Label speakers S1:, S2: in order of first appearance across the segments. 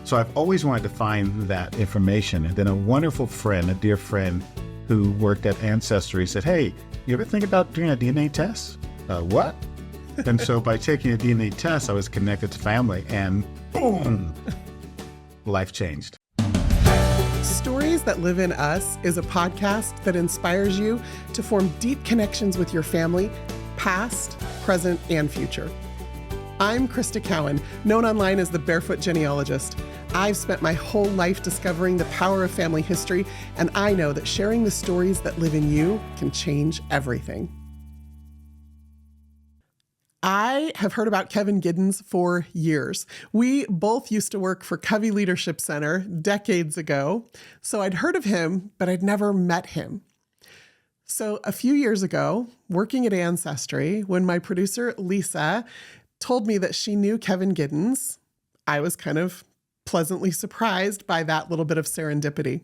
S1: So I've always wanted to find that information. And then a wonderful friend, a dear friend who worked at Ancestry said, hey, you ever think about doing a DNA test? What? And so by taking a DNA test, I was connected to family and boom, life changed.
S2: Stories That Live in Us is a podcast that inspires you to form deep connections with your family, past, present, and future. I'm Krista Cowan, known online as the Barefoot Genealogist. I've spent my whole life discovering the power of family history, and I know that sharing the stories that live in you can change everything. I have heard about Kevin Giddins for years. We both used to work for Covey Leadership Center decades ago, so I'd heard of him, but I'd never met him. So a few years ago, working at Ancestry, when my producer, Lisa, told me that she knew Kevin Giddins, I was kind of pleasantly surprised by that little bit of serendipity.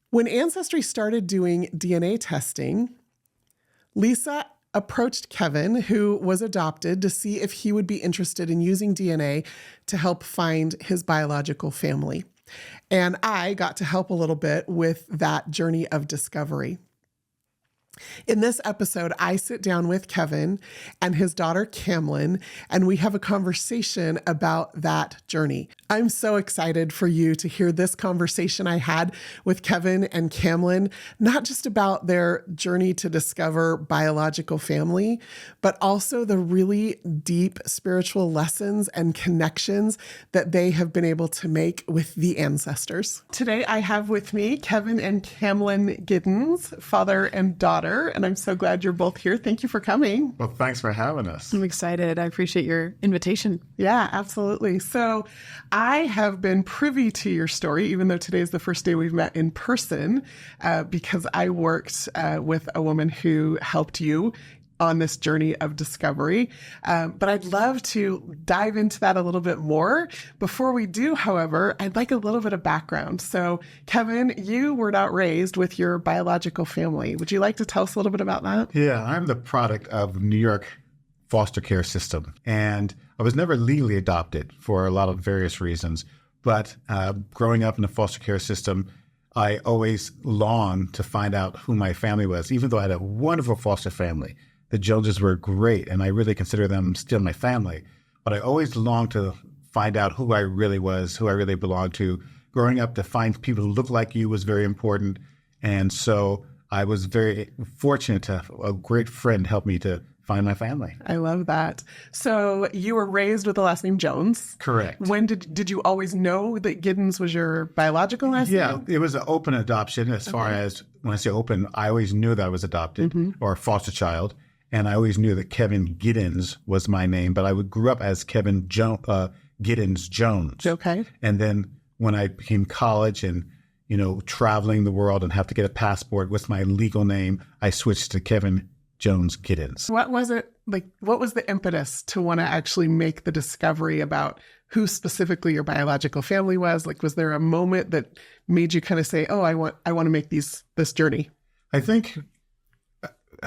S2: When Ancestry started doing DNA testing, Lisa approached Kevin, who was adopted, to see if he would be interested in using DNA to help find his biological family. And I got to help a little bit with that journey of discovery. In this episode, I sit down with Kevin and his daughter, Camlyn, and we have a conversation about that journey. I'm so excited for you to hear this conversation I had with Kevin and Camlyn, not just about their journey to discover biological family, but also the really deep spiritual lessons and connections that they have been able to make with the ancestors. Today, I have with me Kevin and Camlyn Giddins, father and daughter. And I'm so glad you're both here. Thank you for coming.
S1: Well, thanks for having us.
S3: I'm excited. I appreciate your invitation.
S2: Yeah, absolutely. So I have been privy to your story, even though today is the first day we've met in person, because I worked with a woman who helped you on this journey of discovery. But I'd love to dive into that a little bit more. Before we do, however, I'd like a little bit of background. So Kevin, you were not raised with your biological family. Would you like to tell us a little bit about that?
S1: Yeah, I'm the product of New York foster care system. And I was never legally adopted for a lot of various reasons. But growing up in the foster care system, I always longed to find out who my family was, even though I had a wonderful foster family. The Joneses were great, and I really consider them still my family. But I always longed to find out who I really was, who I really belonged to. Growing up, to find people who look like you was very important. And so I was very fortunate to have a great friend help me to find my family.
S2: I love that. So you were raised with the last name Jones.
S1: Correct.
S2: When did you always know that Giddins was your biological last name?
S1: Yeah, it was an open adoption. As far as, when I say open, I always knew that I was adopted or a foster child. And I always knew that Kevin Giddins was my name, but I grew up as Kevin Giddins Jones.
S2: Okay.
S1: And then when I became college and, traveling the world and have to get a passport with my legal name, I switched to Kevin Jones Giddins.
S2: What was it like? What was the impetus to want to actually make the discovery about who specifically your biological family was? Like, was there a moment that made you kind of say, "Oh, I want to make this journey"?
S1: I think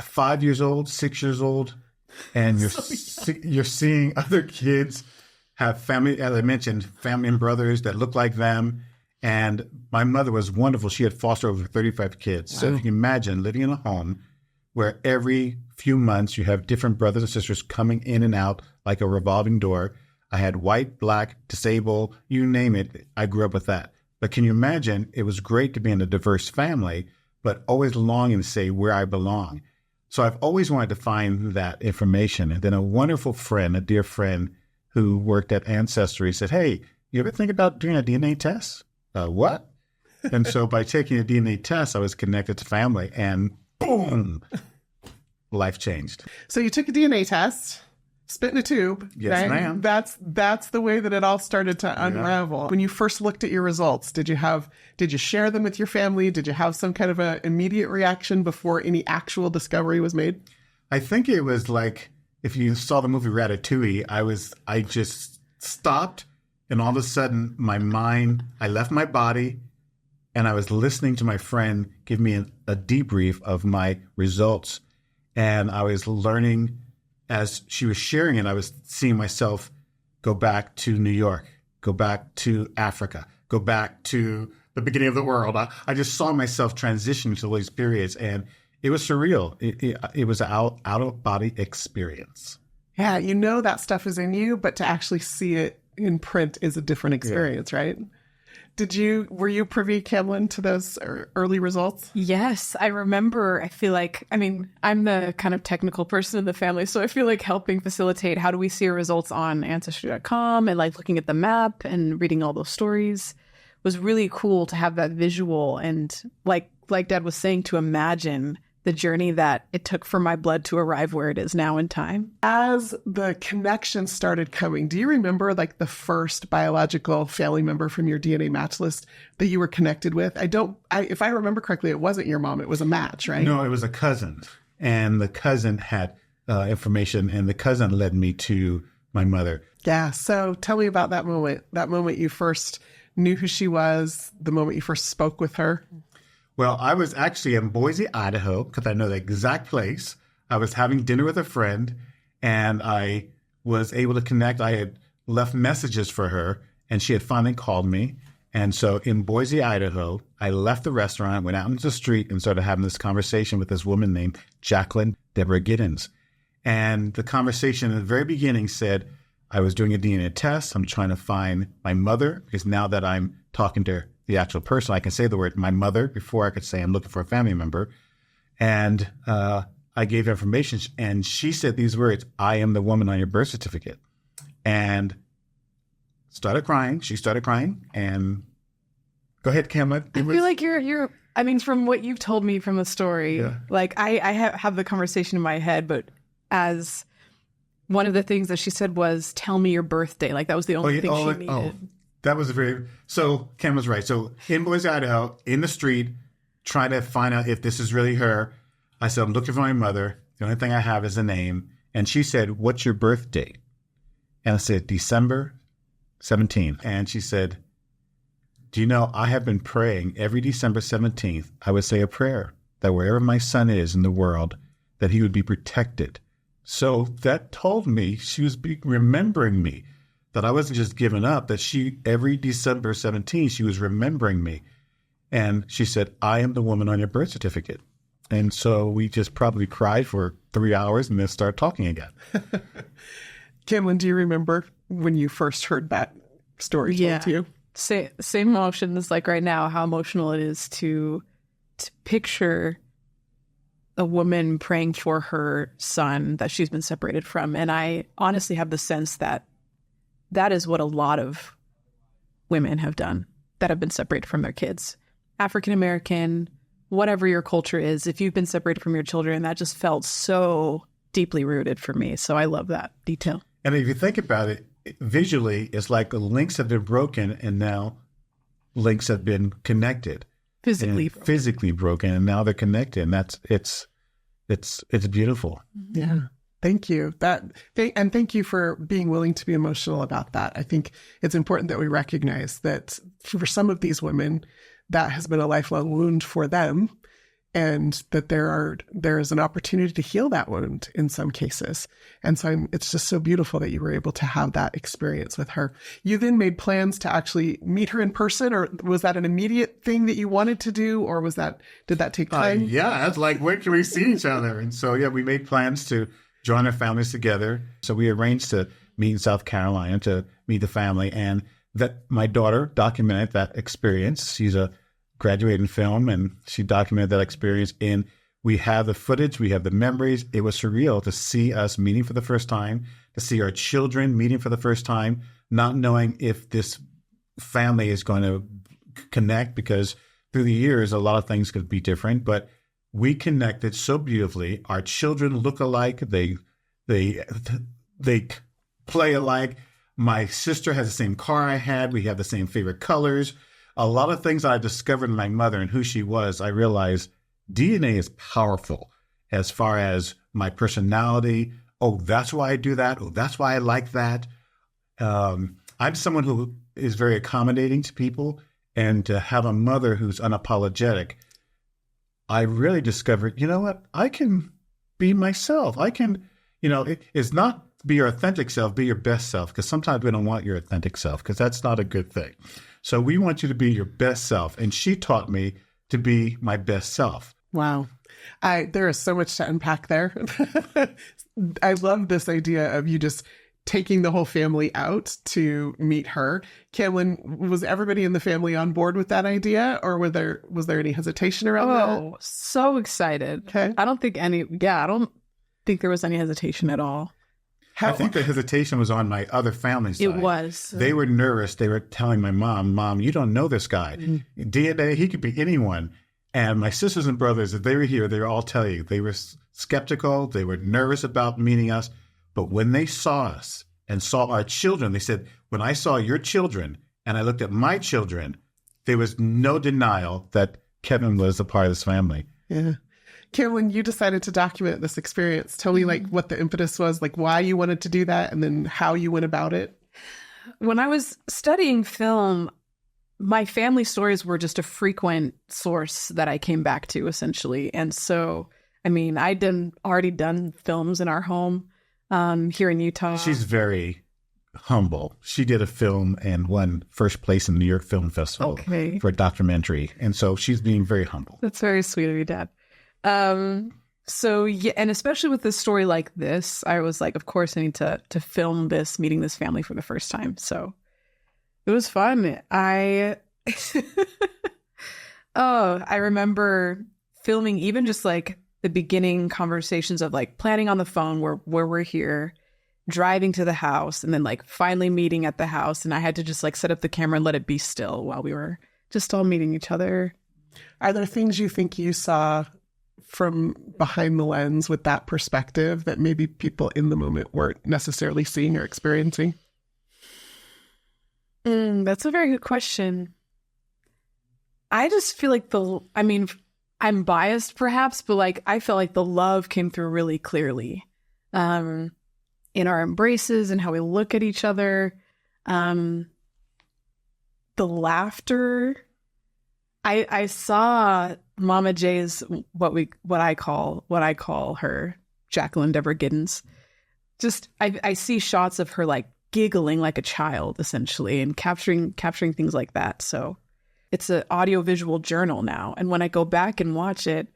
S1: 5 years old, 6 years old, and you're seeing other kids have family, as I mentioned, family and brothers that look like them. And my mother was wonderful. She had fostered over 35 kids. Wow. So if you can imagine living in a home where every few months you have different brothers and sisters coming in and out like a revolving door. I had white, black, disabled, you name it. I grew up with that. But can you imagine, it was great to be in a diverse family, but always longing to say where I belong. So I've always wanted to find that information. And then a wonderful friend, a dear friend who worked at Ancestry said, hey, you ever think about doing a DNA test? What? And so by taking a DNA test, I was connected to family and boom, life changed.
S2: So you took a DNA test, spit in a tube.
S1: Yes,
S2: right?
S1: ma'am.
S2: That's the way that it all started to unravel. Yeah. When you first looked at your results, did you share them with your family? Did you have some kind of an immediate reaction before any actual discovery was made?
S1: I think it was like, if you saw the movie Ratatouille, I just stopped, and all of a sudden I left my body, and I was listening to my friend give me a debrief of my results. And I was learning, as she was sharing it, I was seeing myself go back to New York go back to Africa, go back to the beginning of the world. I just saw myself transitioning to these periods, and it was surreal. It was an out-of-body experience.
S2: Yeah, that stuff is in you, but to actually see it in print is a different experience, right? Were you privy, Camlyn, to those early results?
S3: Yes, I remember. I feel like, I'm the kind of technical person in the family, so I feel like helping facilitate how do we see our results on Ancestry.com and like looking at the map and reading all those stories was really cool to have that visual and like Dad was saying, to imagine the journey that it took for my blood to arrive where it is now in time.
S2: As the connection started coming, do you remember like the first biological family member from your DNA match list that you were connected with? If I remember correctly, it wasn't your mom. It was a match, right?
S1: No, it was a cousin. And the cousin had information, and the cousin led me to my mother.
S2: Yeah. So tell me about that moment you first knew who she was, the moment you first spoke with her.
S1: Well, I was actually in Boise, Idaho, because I know the exact place. I was having dinner with a friend, and I was able to connect. I had left messages for her, and she had finally called me. And so in Boise, Idaho, I left the restaurant, went out into the street, and started having this conversation with this woman named Jacqueline Deborah Giddins. And the conversation in the very beginning said, I was doing a DNA test. I'm trying to find my mother, because now that I'm talking to the actual person, I can say the word my mother before I could say I'm looking for a family member. And I gave information, and she said these words, I am the woman on your birth certificate. And started crying. She started crying. And go ahead, Camlyn.
S3: I feel like you're from what you've told me from the story, like I have the conversation in my head, but as one of the things that she said was, tell me your birthday. Like that was the only thing she needed.
S1: That was so Cam was right. So in Boise, Idaho, in the street, trying to find out if this is really her. I said, I'm looking for my mother. The only thing I have is a name. And she said, what's your birth date? And I said, December 17th. And she said, do you know, I have been praying every December 17th. I would say a prayer that wherever my son is in the world, that he would be protected. So that told me she was remembering me. That I wasn't just giving up, that every December 17th, she was remembering me. And she said, I am the woman on your birth certificate. And so we just probably cried for 3 hours and then started talking again.
S2: Camlyn, do you remember when you first heard that story told to you?
S3: Same emotions like right now, how emotional it is to picture a woman praying for her son that she's been separated from. And I honestly have the sense that is what a lot of women have done that have been separated from their kids. African American, whatever your culture is, if you've been separated from your children, that just felt so deeply rooted for me. So I love that detail.
S1: And if you think about it, visually, it's like the links have been broken and now links have been connected. Physically broken, and now they're connected. And it's beautiful.
S2: Yeah. Thank you. And thank you for being willing to be emotional about that. I think it's important that we recognize that for some of these women, that has been a lifelong wound for them, and that there is an opportunity to heal that wound in some cases. And so it's just so beautiful that you were able to have that experience with her. You then made plans to actually meet her in person, or was that an immediate thing that you wanted to do, or did that take time?
S1: Yeah, it's like, when can we see each other? And so, we made plans to join our families together. So we arranged to meet in South Carolina to meet the family, and that my daughter documented that experience. She's a graduate in film, and she documented that experience. And we have the footage, we have the memories. It was surreal to see us meeting for the first time, to see our children meeting for the first time, not knowing if this family is going to connect, because through the years, a lot of things could be different, but we connected so beautifully. Our children look alike. They play alike. My sister has the same car I had. We have the same favorite colors. A lot of things I discovered in my mother and who she was, I realized DNA is powerful as far as my personality. Oh, that's why I do that. Oh, that's why I like that. I'm someone who is very accommodating to people, and to have a mother who's unapologetic, I really discovered, you know what? I can be myself. I can, it's not be your authentic self, be your best self, because sometimes we don't want your authentic self, because that's not a good thing. So we want you to be your best self. And she taught me to be my best self.
S2: Wow. There is so much to unpack there. I love this idea of you just taking the whole family out to meet her. Camlyn, was everybody in the family on board with that idea, or was there any hesitation around that?
S3: Oh, so excited.
S2: Okay.
S3: I don't think there was any hesitation at all.
S1: I think the hesitation was on my other family side.
S3: It was.
S1: They were nervous. They were telling my mom, you don't know this guy. DNA, he could be anyone. And my sisters and brothers, if they were here, they were all telling you, they were skeptical. They were nervous about meeting us. But when they saw us and saw our children, they said, when I saw your children and I looked at my children, there was no denial that Kevin was a part of this family.
S2: Yeah. Camlyn, you decided to document this experience. Tell me what the impetus was, why you wanted to do that, and then how you went about it.
S3: When I was studying film, my family stories were just a frequent source that I came back to, essentially. And so, I'd already done films in our home here in Utah.
S1: She's very humble. She did a film and won first place in the New York Film Festival for a documentary. And so she's being very humble.
S3: That's very sweet of you, Dad. So, yeah, and especially with this story like this, I was like, of course I need to film this, meeting this family for the first time. So it was fun. I remember filming even just the beginning conversations of planning on the phone where we're here, driving to the house, and then finally meeting at the house. And I had to just set up the camera and let it be still while we were just all meeting each other.
S2: Are there things you think you saw from behind the lens with that perspective that maybe people in the moment weren't necessarily seeing or experiencing?
S3: That's a very good question. I just feel I'm biased perhaps, but I felt like the love came through really clearly in our embraces and how we look at each other. The laughter. I saw Mama J's what I call her, Jacqueline Deborah Giddins. Just I see shots of her giggling like a child, essentially, and capturing things like that. So it's an audiovisual journal now. And when I go back and watch it,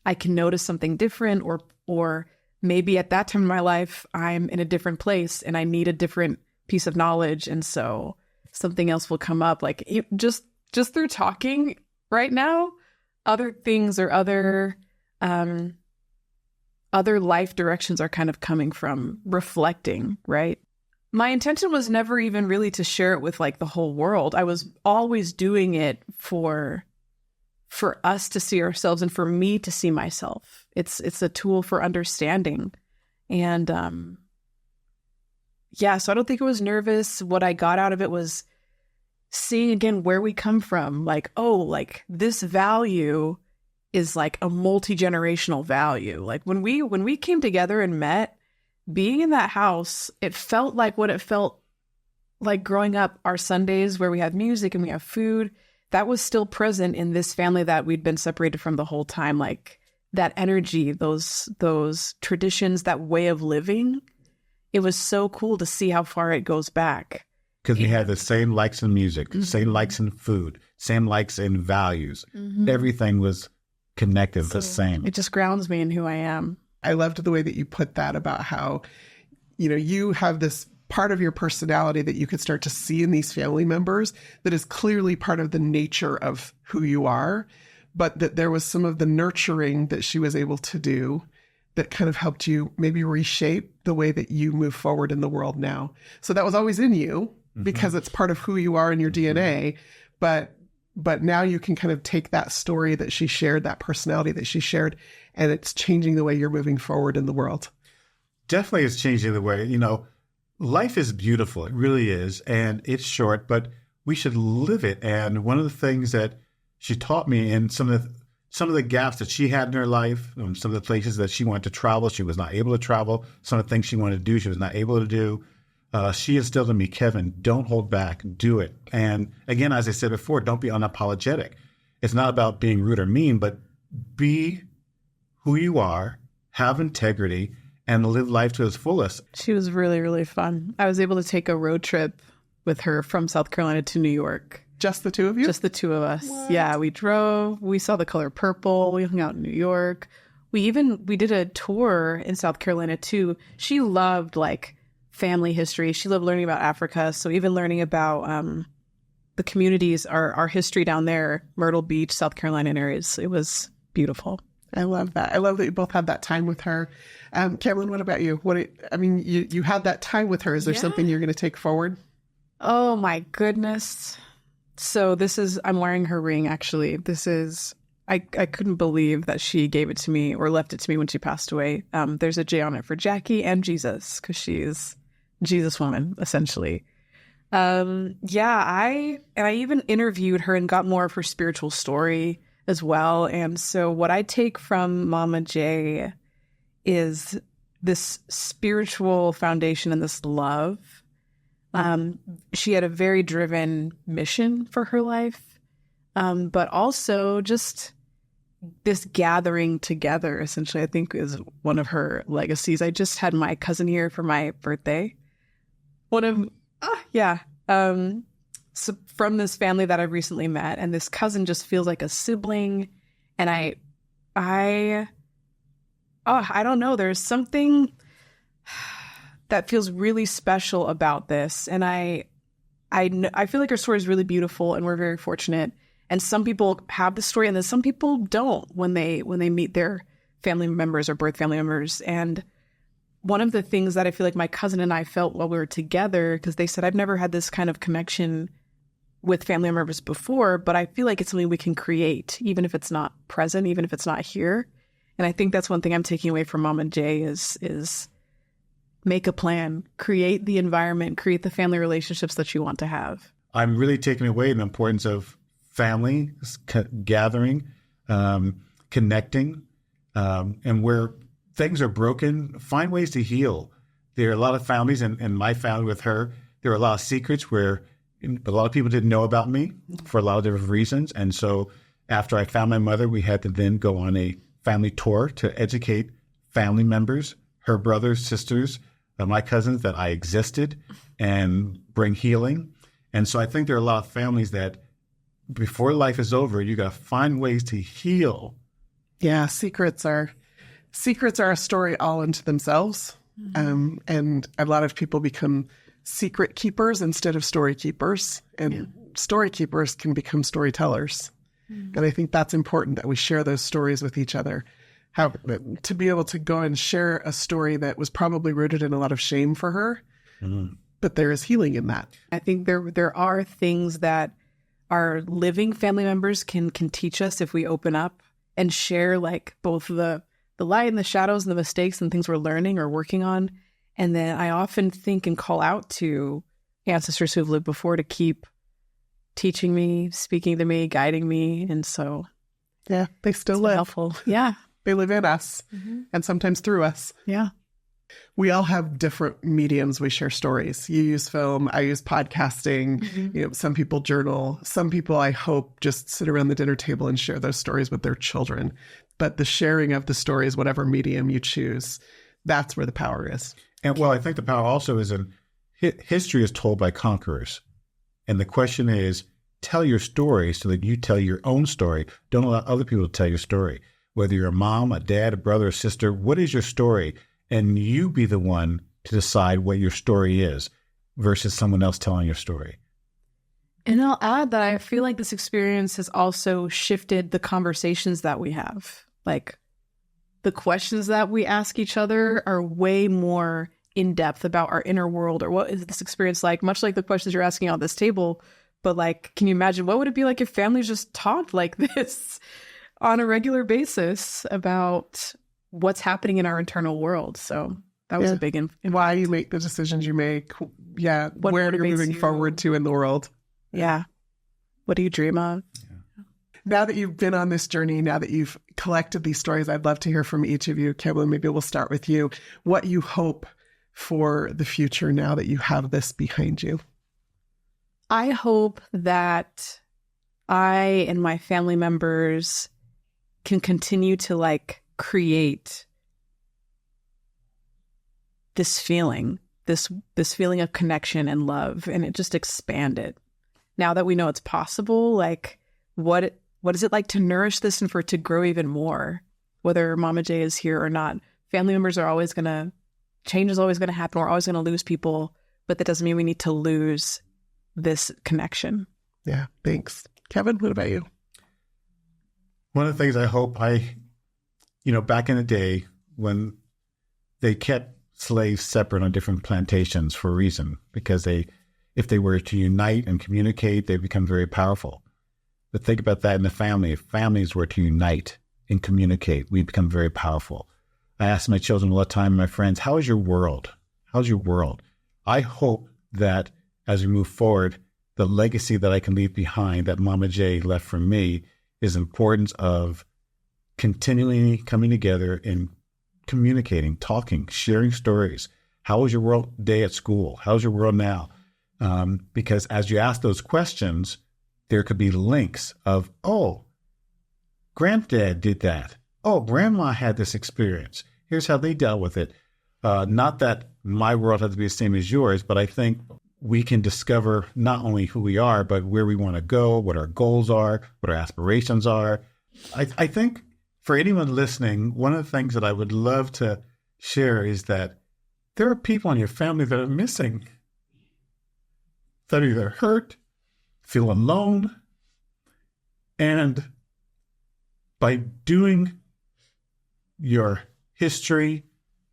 S3: I can notice something different, or maybe at that time in my life, I'm in a different place and I need a different piece of knowledge. And so something else will come up, just through talking right now, other things or other life directions are kind of coming from reflecting, right? My intention was never even really to share it with the whole world. I was always doing it for us to see ourselves and for me to see myself. It's a tool for understanding. And so I don't think it was nervous. What I got out of it was seeing again where we come from. This value is a multi-generational value. When we came together and met, being in that house, it felt like what it felt like growing up. Our Sundays where we have music and we have food, that was still present in this family that we'd been separated from the whole time. That energy, those traditions, that way of living, it was so cool to see how far it goes back.
S1: Because we had the same likes in music, same likes in food, same likes in values. Everything was connected the same.
S3: It just grounds me in who I am.
S2: I loved the way that you put that about how, you have this part of your personality that you could start to see in these family members that is clearly part of the nature of who you are, but that there was some of the nurturing that she was able to do that kind of helped you maybe reshape the way that you move forward in the world now. So that was always in you because it's part of who you are in your DNA, but now you can kind of take that story that she shared, that personality that she shared, and it's changing the way you're moving forward in the world.
S1: Definitely it's changing the way, life is beautiful. It really is. And it's short, but we should live it. And one of the things that she taught me in some of the gaps that she had in her life, some of the places that she wanted to travel, she was not able to travel. Some of the things she wanted to do, she was not able to do. She instilled in me, Kevin, don't hold back, do it. And again, as I said before, don't be unapologetic. It's not about being rude or mean, but be who you are, have integrity, and live life to its fullest.
S3: She was really, really fun. I was able to take a road trip with her from South Carolina to New York.
S2: Just the two of you?
S3: Just the two of us.
S2: What?
S3: Yeah, we drove. We saw the color purple. We hung out in New York. We did a tour in South Carolina too. She loved like family history. She loved learning about Africa. So even learning about the communities, our history down there, Myrtle Beach, South Carolina areas. It was beautiful.
S2: I love that. I love that you both had that time with her. Camlyn, what about you? You had that time with her. Is there something you're going to take forward?
S3: Oh my goodness. So I'm wearing her ring actually. I couldn't believe that she gave it to me or left it to me when she passed away. There's a J on it for Jackie and Jesus because she's Jesus woman, essentially. I even interviewed her and got more of her spiritual story as well. And so what I take from Mama J is this spiritual foundation and this love. She had a very driven mission for her life, but also just this gathering together, essentially, I think is one of her legacies. I just had my cousin here for my birthday. So from this family that I've recently met, and this cousin just feels like a sibling. And I don't know, there's something that feels really special about this. And I feel like her story is really beautiful and we're very fortunate. And some people have the story and then some people don't when they meet their family members or birth family members. And one of the things that I feel like my cousin and I felt while we were together, because they said, I've never had this kind of connection with family members before, but I feel like it's something we can create, even if it's not present, even if it's not here. And I think that's one thing I'm taking away from Mama J is make a plan, create the environment, create the family relationships that you want to have.
S1: I'm really taking away the importance of family, gathering, connecting, and where things are broken, find ways to heal. There are a lot of families, and my family with her, there are a lot of secrets where a lot of people didn't know about me for a lot of different reasons. And so after I found my mother, we had to then go on a family tour to educate family members, her brothers, sisters, my cousins, that I existed and bring healing. And so I think there are a lot of families that before life is over, you got to find ways to heal.
S2: Yeah, secrets are a story all into themselves. Mm-hmm. And a lot of people become secret keepers instead of story keepers. And story keepers can become storytellers. Mm-hmm. And I think that's important that we share those stories with each other. To be able to go and share a story that was probably rooted in a lot of shame for her, but there is healing in that.
S3: I think there are things that our living family members can teach us if we open up and share, like both the light and the shadows and the mistakes and things we're learning or working on. And then I often think and call out to ancestors who have lived before to keep teaching me, speaking to me, guiding me. And so
S2: yeah, they still live.
S3: Helpful. Yeah.
S2: They live in us and sometimes through us.
S3: Yeah.
S2: We all have different mediums we share stories. You use film, I use podcasting. Mm-hmm. Some people journal. Some people, I hope, just sit around the dinner table and share those stories with their children. But the sharing of the stories, whatever medium you choose, that's where the power is.
S1: And well, I think the power also is in history is told by conquerors. And the question is, tell your story so that you tell your own story. Don't allow other people to tell your story. Whether you're a mom, a dad, a brother, a sister, what is your story? And you be the one to decide what your story is versus someone else telling your story.
S3: And I'll add that I feel like this experience has also shifted the conversations that we have. Like the questions that we ask each other are way more in depth about our inner world or what is this experience like, much like the questions you're asking on this table. But like, can you imagine what would it be like if families just talked like this on a regular basis about what's happening in our internal world? So that was a big
S2: why you make the decisions you make. Yeah. Where you're moving forward to in the world.
S3: Yeah. What do you dream of?
S2: Yeah. Now that you've been on this journey, now that you've collected these stories, I'd love to hear from each of you. Camlyn, maybe we'll start with you. What you hope for the future now that you have this behind you?
S3: I hope that I and my family members can continue to like create this feeling, this feeling of connection and love, and it just expanded. Now that we know it's possible, like what is it like to nourish this and for it to grow even more? Whether Mama J is here or not, family members are always change is always going to happen. We're always going to lose people, but that doesn't mean we need to lose this connection.
S2: Yeah, thanks. Kevin, what about you?
S1: One of the things I hope back in the day when they kept slaves separate on different plantations for a reason, because if they were to unite and communicate, they become very powerful. But think about that in the family. If families were to unite and communicate, we become very powerful. I ask my children all the time, my friends, how is your world? How's your world? I hope that as we move forward, the legacy that I can leave behind, that Mama J left for me, is the importance of continually coming together and communicating, talking, sharing stories. How was your world day at school? How's your world now? Because as you ask those questions, there could be links of, oh, granddad did that. Oh, grandma had this experience. Here's how they dealt with it. Not that my world has to be the same as yours, but I think we can discover not only who we are, but where we want to go, what our goals are, what our aspirations are. I think for anyone listening, one of the things that I would love to share is that there are people in your family that are missing, that are either hurt, feel alone, and by doing your history,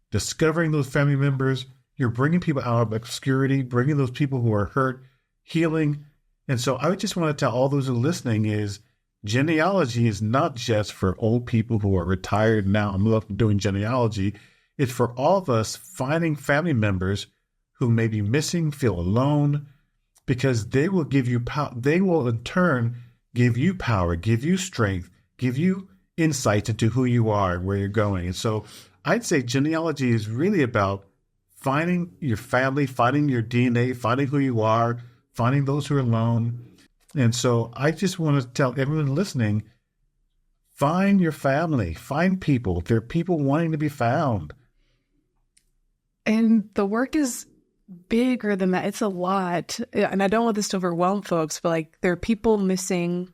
S1: discovering those family members, you're bringing people out of obscurity, bringing those people who are hurt, healing. And so I would just want to tell all those who are listening is genealogy is not just for old people who are retired now and doing genealogy. It's for all of us finding family members who may be missing, feel alone, because they will give you power. They will in turn give you power, give you strength, give you insight into who you are and where you're going. And so I'd say genealogy is really about finding your family, finding your DNA, finding who you are, finding those who are alone. And so I just want to tell everyone listening, find your family, find people. There are people wanting to be found.
S3: And the work is bigger than that. It's a lot. And I don't want this to overwhelm folks, but like there are people missing,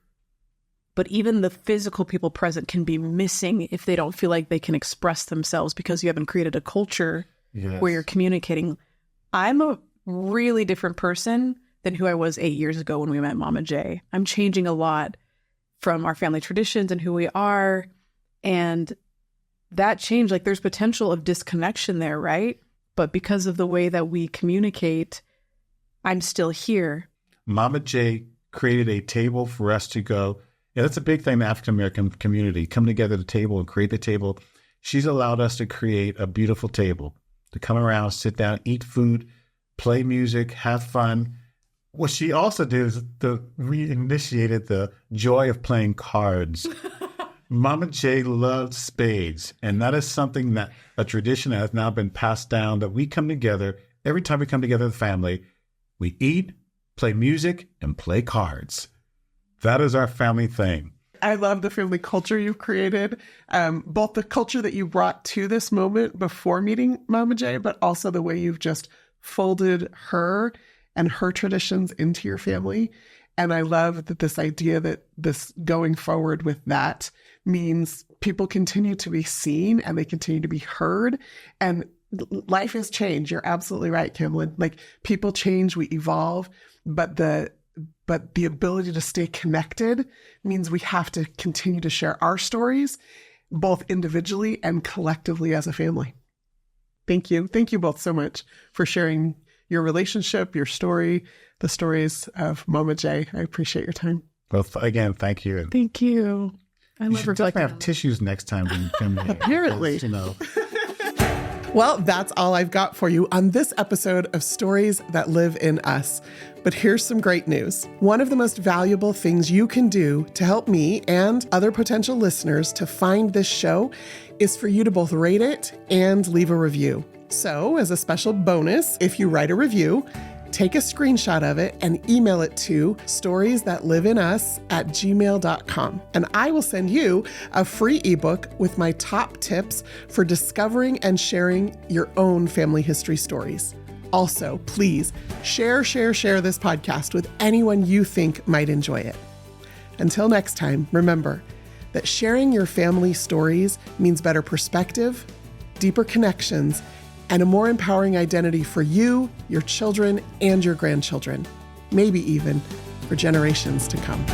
S3: but even the physical people present can be missing if they don't feel like they can express themselves because you haven't created a culture where you're communicating. I'm a really different person than who I was 8 years ago when we met Mama J. I'm changing a lot from our family traditions and who we are. And that change, like there's potential of disconnection there, right? But because of the way that we communicate, I'm still here.
S1: Mama J created a table for us to go. Yeah, that's a big thing in the African-American community. Come together at the table and create the table. She's allowed us to create a beautiful table, to come around, sit down, eat food, play music, have fun. What she also did is reinitiated the joy of playing cards. Mama J loved spades, and that is something that a tradition that has now been passed down, that we come together. Every time we come together as a family, we eat, play music, and play cards. That is our family thing.
S2: I love the family culture you've created, both the culture that you brought to this moment before meeting Mama J, but also the way you've just folded her and her traditions into your family. And I love that this idea that this going forward with that means people continue to be seen and they continue to be heard. And life has changed. You're absolutely right, Camlyn. Like people change, we evolve, but the ability to stay connected means we have to continue to share our stories, both individually and collectively as a family. Thank you. Thank you both so much for sharing your relationship, your story, the stories of Mama J. I appreciate your time.
S1: Well, again, thank you.
S3: Thank you. I love reflecting.
S1: Have tissues next time when you come here.
S2: Apparently.
S1: Because,
S2: Well, that's all I've got for you on this episode of Stories That Live in Us. But here's some great news. One of the most valuable things you can do to help me and other potential listeners to find this show is for you to both rate it and leave a review. So, as a special bonus, if you write a review, Take a screenshot of it and email it to storiesthatlivein.us@gmail.com. And I will send you a free ebook with my top tips for discovering and sharing your own family history stories. Also, please share this podcast with anyone you think might enjoy it. Until next time, remember that sharing your family stories means better perspective, deeper connections, and a more empowering identity for you, your children, and your grandchildren, maybe even for generations to come.